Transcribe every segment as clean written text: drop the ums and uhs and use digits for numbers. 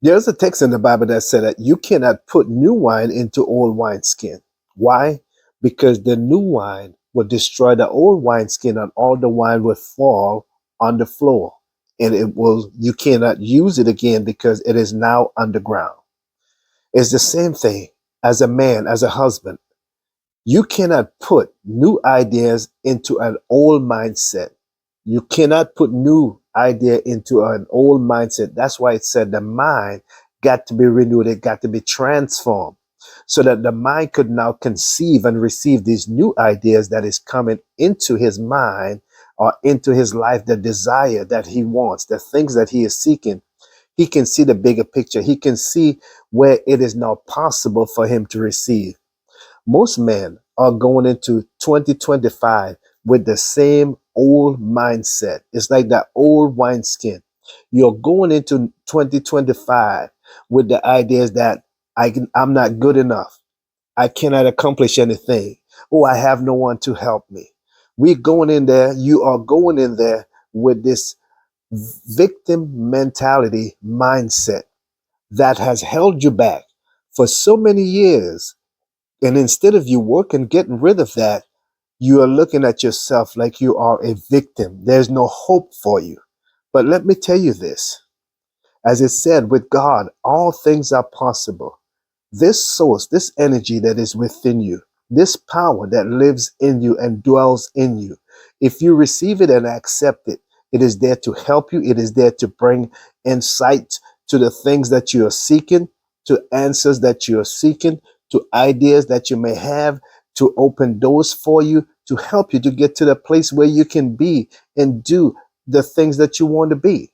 There's a text in the Bible that said that you cannot put new wine into old wineskin. Why? Because the new wine will destroy the old wineskin and all the wine will fall on the floor. And you cannot use it again because it is now underground. It's the same thing as a man, as a husband. You cannot put new ideas into an old mindset. You cannot put new idea into an old mindset. That's why it said the mind got to be renewed. It got to be transformed so that the mind could now conceive and receive these new ideas that is coming into his mind or into his life, the desire that he wants, the things that he is seeking. He can see the bigger picture. He can see where it is now possible for him to receive. Most men are going into 2025 with the same old mindset. It's like that old wineskin. You're going into 2025 with the ideas that I'm not good enough. I cannot accomplish anything. Oh, I have no one to help me. We're going in there. You are going in there with this victim mentality mindset that has held you back for so many years, and instead of you working, getting rid of that, you are looking at yourself like you are a victim. There's no hope for you. But let me tell you this. As it said, with God, all things are possible. This source, this energy that is within you, this power that lives in you and dwells in you, if you receive it and accept it, it is there to help you. It is there to bring insight to the things that you are seeking, to answers that you are seeking, to ideas that you may have, to open doors for you, to help you to get to the place where you can be and do the things that you want to be.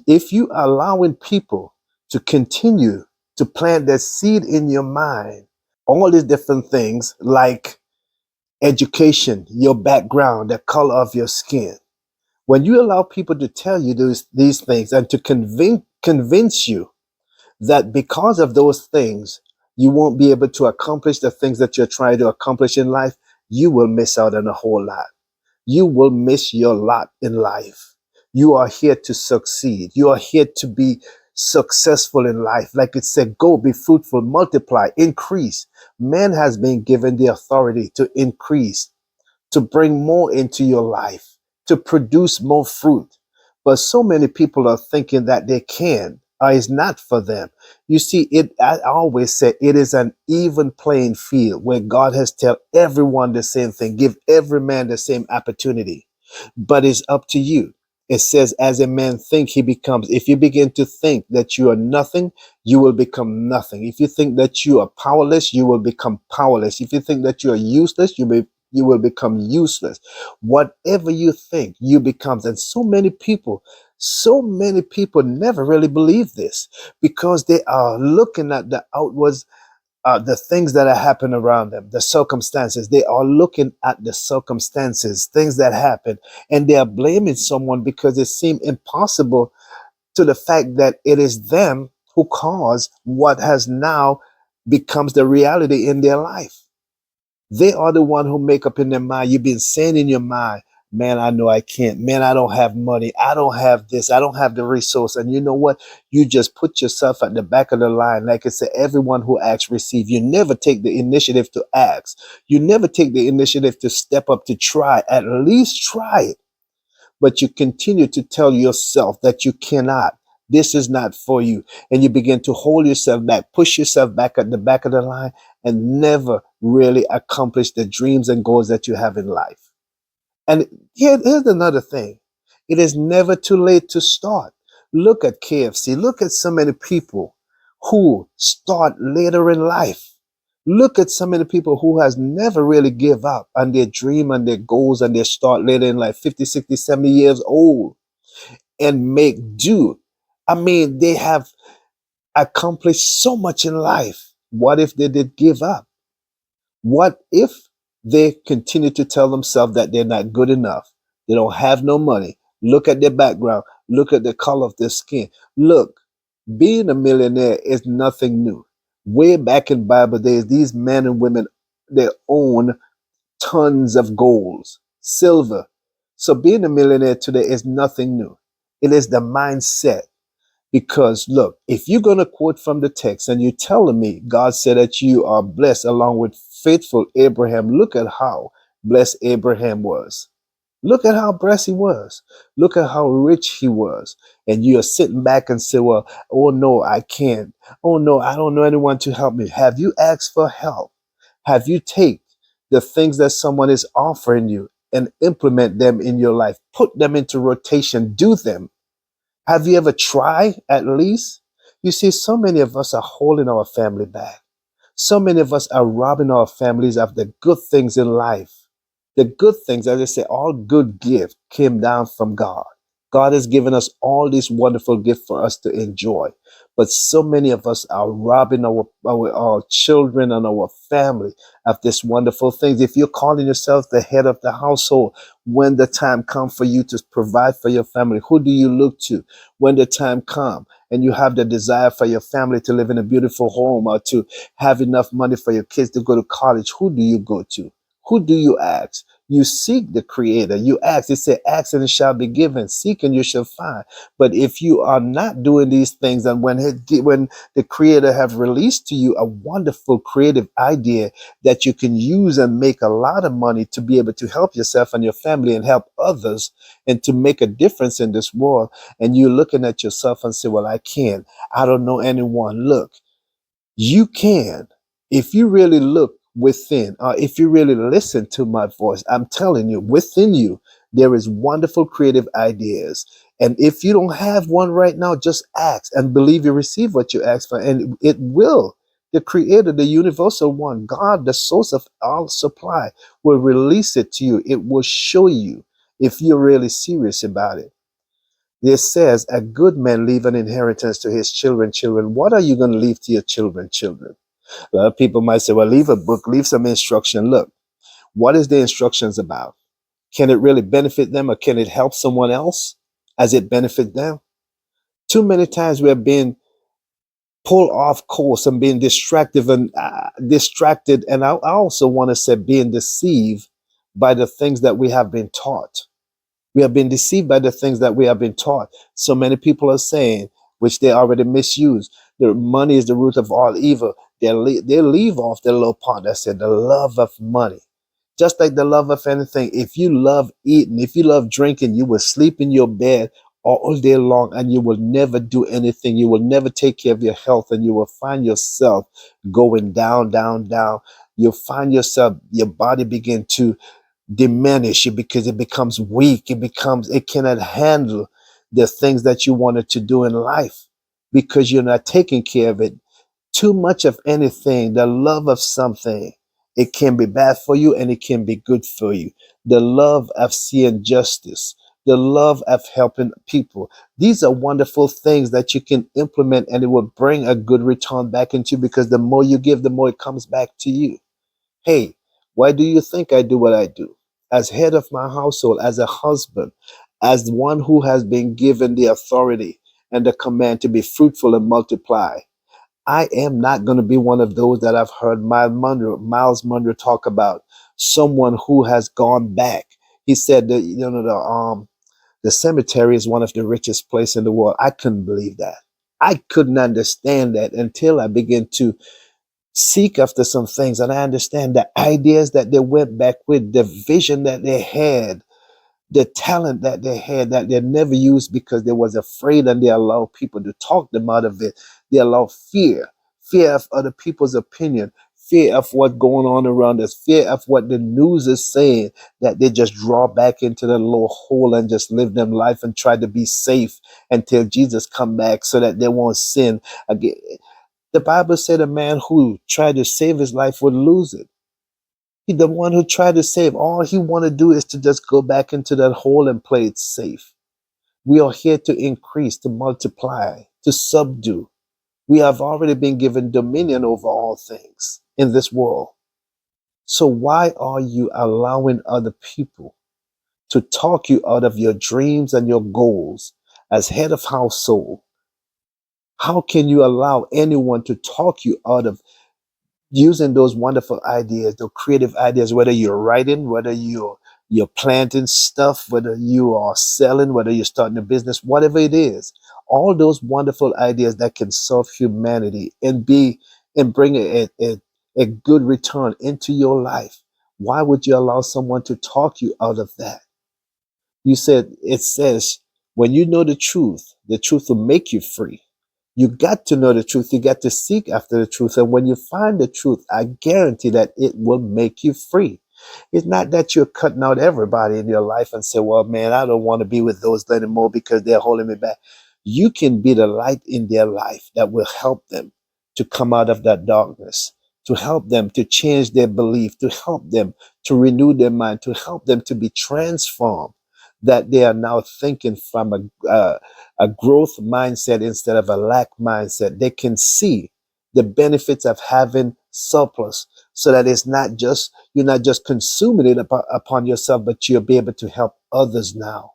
If you are allowing people to continue to plant that seed in your mind, all these different things like education, your background, the color of your skin, when you allow people to tell you these things and to convince you that because of those things, you won't be able to accomplish the things that you're trying to accomplish in life, you will miss out on a whole lot. You will miss your lot in life. You are here to succeed. You are here to be successful in life. Like it said, go be fruitful, multiply, increase. Man has been given the authority to increase, to bring more into your life, to produce more fruit. But so many people are thinking that they can, or it's not for them. You see, I always say it is an even playing field where God has tell everyone the same thing, give every man the same opportunity. But it's up to you. It says, as a man think, he becomes. If you begin to think that you are nothing, you will become nothing. If you think that you are powerless, you will become powerless. If you think that you are useless, you will become useless. Whatever you think, you becomes. And so many people never really believe this because they are looking at the outwards, the things that are happening around them, the circumstances. They are looking at the circumstances, things that happen, and they are blaming someone because it seems impossible to the fact that it is them who caused what has now becomes the reality in their life. They are the one who make up in their mind. You've been saying in your mind, man, I know I can't. Man, I don't have money. I don't have this. I don't have the resource. And you know what? You just put yourself at the back of the line. Like I said, everyone who asks receive. You never take the initiative to ask. You never take the initiative to step up to try. At least try it, but you continue to tell yourself that you cannot. This is not for you. And you begin to hold yourself back, push yourself back at the back of the line, and never really accomplish the dreams and goals that you have in life. And here's another thing, it is never too late to start. Look at KFC, look at so many people who start later in life. Look at so many people who has never really give up on their dream and their goals and their start later in life, 50, 60, 70 years old, and make do. I mean, they have accomplished so much in life. What if they did give up? What if they continue to tell themselves that they're not good enough? They don't have no money. Look at their background. Look at the color of their skin. Look, being a millionaire is nothing new. Way back in Bible days, these men and women, they own tons of gold, silver. So being a millionaire today is nothing new. It is the mindset. Because look, if you're going to quote from the text and you're telling me God said that you are blessed along with faithful Abraham, look at how blessed Abraham was. Look at how blessed he was. Look at how rich he was. And you're sitting back and say, well, oh no, I can't. Oh no, I don't know anyone to help me. Have you asked for help? Have you take the things that someone is offering you and implement them in your life? Put them into rotation. Do them. Have you ever tried at least? You see, so many of us are holding our family back. So many of us are robbing our families of the good things in life. The good things, as I say, all good gifts came down from God. God has given us all these wonderful gifts for us to enjoy. But so many of us are robbing our children and our family of this wonderful things. If you're calling yourself the head of the household, when the time comes for you to provide for your family, who do you look to? When the time comes and you have the desire for your family to live in a beautiful home or to have enough money for your kids to go to college, who do you go to? Who do you ask? You seek the creator. You ask. It said, ask and it shall be given. Seek and you shall find. But if you are not doing these things, and when the creator have released to you a wonderful creative idea that you can use and make a lot of money to be able to help yourself and your family and help others and to make a difference in this world, and you're looking at yourself and say, well, I can't. I don't know anyone. Look, you can. If you really look within, or if you really listen to my voice, I'm telling you, within you, there is wonderful creative ideas. And if you don't have one right now, just ask and believe you receive what you ask for, and it will. The creator, the universal one, God, the source of all supply, will release it to you. It will show you if you're really serious about it. This says, a good man leave an inheritance to his children. Children, what are you going to leave to your children? Children. A lot of people might say, well, leave a book, leave some instruction. Look, what is the instructions about? Can it really benefit them, or can it help someone else as it benefit them? Too many times we're being pulled off course and being distracted. And I also want to say being deceived by the things that we have been taught. We have been deceived by the things that we have been taught. So many people are saying, which they already misuse, the money is the root of all evil. They leave off the little part that said the love of money. Just like the love of anything, if you love eating, if you love drinking, you will sleep in your bed all day long and you will never do anything. You will never take care of your health, and you will find yourself going down, down, down. You'll find yourself, your body begin to diminish it because it becomes weak. It cannot handle the things that you wanted to do in life because you're not taking care of it. Too much of anything, the love of something, it can be bad for you and it can be good for you. The love of seeing justice, the love of helping people. These are wonderful things that you can implement, and it will bring a good return back into you, because the more you give, the more it comes back to you. Hey, why do you think I do what I do? As head of my household, as a husband, as one who has been given the authority and the command to be fruitful and multiply, I am not going to be one of those that I've heard Miles Monroe talk about, someone who has gone back. He said that the cemetery is one of the richest places in the world. I couldn't believe that. I couldn't understand that until I began to seek after some things, and I understand the ideas that they went back with, the vision that they had, the talent that they had that they never used because they was afraid, and they allowed people to talk them out of it. They allowed fear of other people's opinion, fear of what's going on around us, fear of what the news is saying, that they just draw back into the little hole and just live them life and try to be safe until Jesus come back so that they won't sin again. The Bible said a man who tried to save his life would lose it. The one who tried to save, all he want to do is to just go back into that hole and play it safe. We are here to increase, to multiply, to subdue. We have already been given dominion over all things in this world. So why are you allowing other people to talk you out of your dreams and your goals as head of household? How can you allow anyone to talk you out of using those wonderful ideas, those creative ideas, whether you're writing, whether you're planting stuff, whether you are selling, whether you're starting a business, whatever it is, all those wonderful ideas that can serve humanity and bring a good return into your life. Why would you allow someone to talk you out of that? You said it says when you know the truth will make you free. You got to know the truth. You got to seek after the truth. And when you find the truth, I guarantee that it will make you free. It's not that you're cutting out everybody in your life and say, well, man, I don't want to be with those anymore because they're holding me back. You can be the light in their life that will help them to come out of that darkness, to help them to change their belief, to help them to renew their mind, to help them to be transformed, that they are now thinking from a growth mindset instead of a lack mindset. They can see the benefits of having surplus so that it's not just, you're not just consuming it upon yourself, but you'll be able to help others now.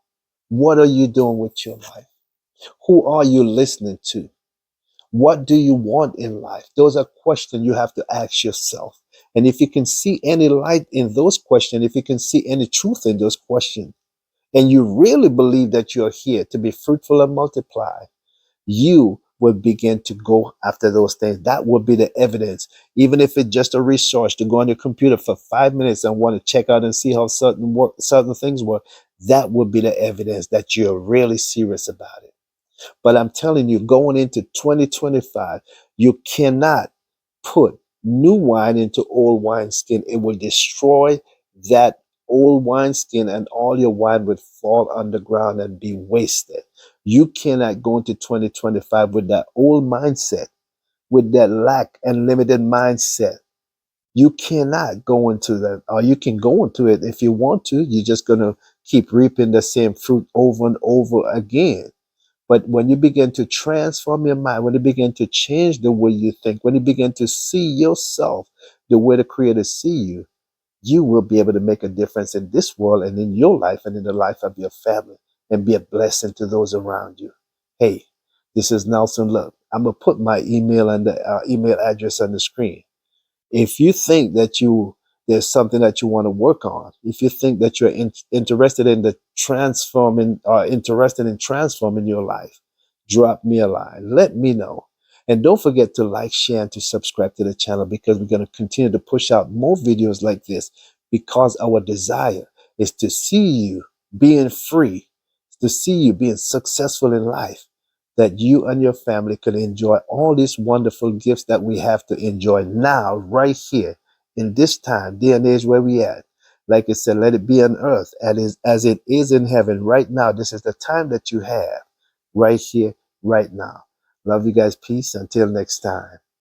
What are you doing with your life? Who are you listening to? What do you want in life? Those are questions you have to ask yourself. And if you can see any light in those questions, if you can see any truth in those questions, and you really believe that you're here to be fruitful and multiply, you will begin to go after those things. That will be the evidence. Even if it's just a resource to go on your computer for 5 minutes and want to check out and see how certain things work, that will be the evidence that you're really serious about it. But I'm telling you, going into 2025, you cannot put new wine into old wineskin. It will destroy that old wineskin, and all your wine would fall underground and be wasted. You cannot go into 2025 with that old mindset, with that lack and limited mindset. You cannot go into that, or you can go into it if you want to. You're just going to keep reaping the same fruit over and over again. But when you begin to transform your mind, when you begin to change the way you think, when you begin to see yourself the way the Creator see you, you will be able to make a difference in this world and in your life and in the life of your family and be a blessing to those around you. Hey, this is Nelson Love. I'm going to put my email and the email address on the screen. If you think that there's something that you want to work on, if you think that you're interested in the transforming, interested in transforming your life, drop me a line. Let me know. And don't forget to like, share, and to subscribe to the channel, because we're going to continue to push out more videos like this, because our desire is to see you being free, to see you being successful in life, that you and your family can enjoy all these wonderful gifts that we have to enjoy now, right here, in this time, day and age where we at. Like it said, let it be on earth as it is in heaven right now. This is the time that you have right here, right now. Love you guys. Peace. Until next time.